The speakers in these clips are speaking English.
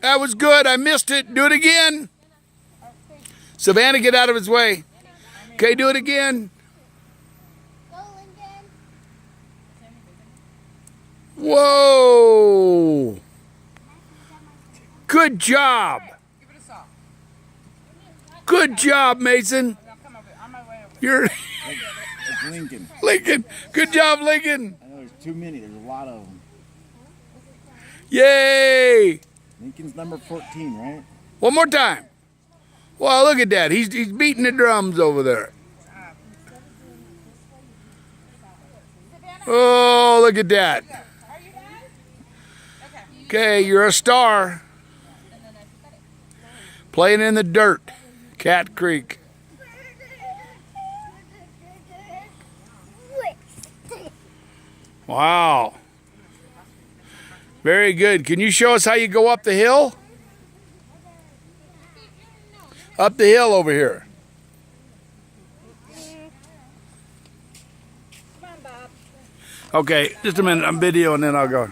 That was good. I missed it. Do it again. Savannah, get out of his way. Okay, do it again. Whoa. Good job. Good job, Mason. You're Lincoln. Lincoln. Good job, Lincoln. I know there's too many. There's a lot of them. Yay. Lincoln's number 14, right? One more time. Well, look at that. He's beating the drums over there. Oh, look at that. Okay, you're a star. Playing in the dirt. Cat Creek. Wow. Very good. Can you show us how you go up the hill? Up the hill over here. Okay, just a minute. I'm videoing and then I'll go.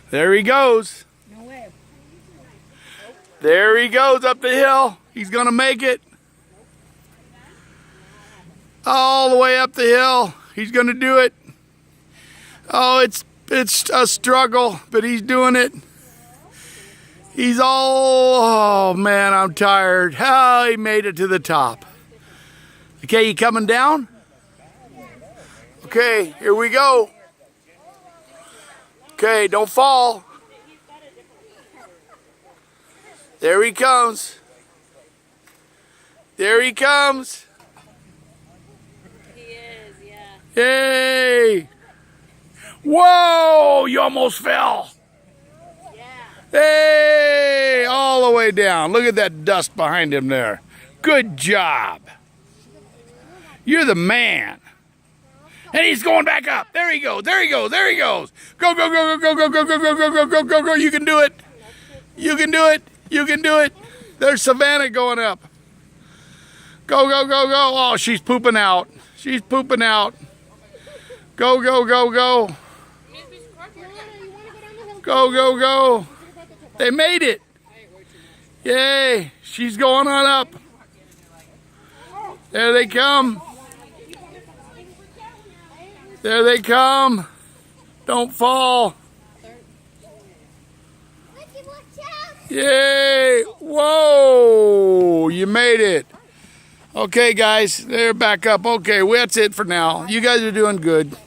There he goes. No way. There he goes up the hill. He's going to make it. All the way up the hill. He's going to do it. Oh, it's a struggle, but he's doing it. He's all, oh man, I'm tired. Oh, he made it to the top. Okay, you coming down? Okay, here we go. Okay, don't fall. There he comes. There he comes. He is, yeah. Yay! Whoa! You almost fell. Yeah. Hey! All the way down. Look at that dust behind him there. Good job. You're the man. And he's going back up. There he goes. There he goes. There he goes. Go, go, go, go, go, go, go, go, go, go, go, go, go. You can do it. You can do it. You can do it. There's Savannah going up. Go, go, go, go. Oh, she's pooping out. She's pooping out. Go, go, go, go. Go, go, go. They made it. Yay. She's going on up. There they come. There they come. Don't fall. Yay. Whoa. You made it. Okay, guys. They're back up. Okay, well, that's it for now. You guys are doing good.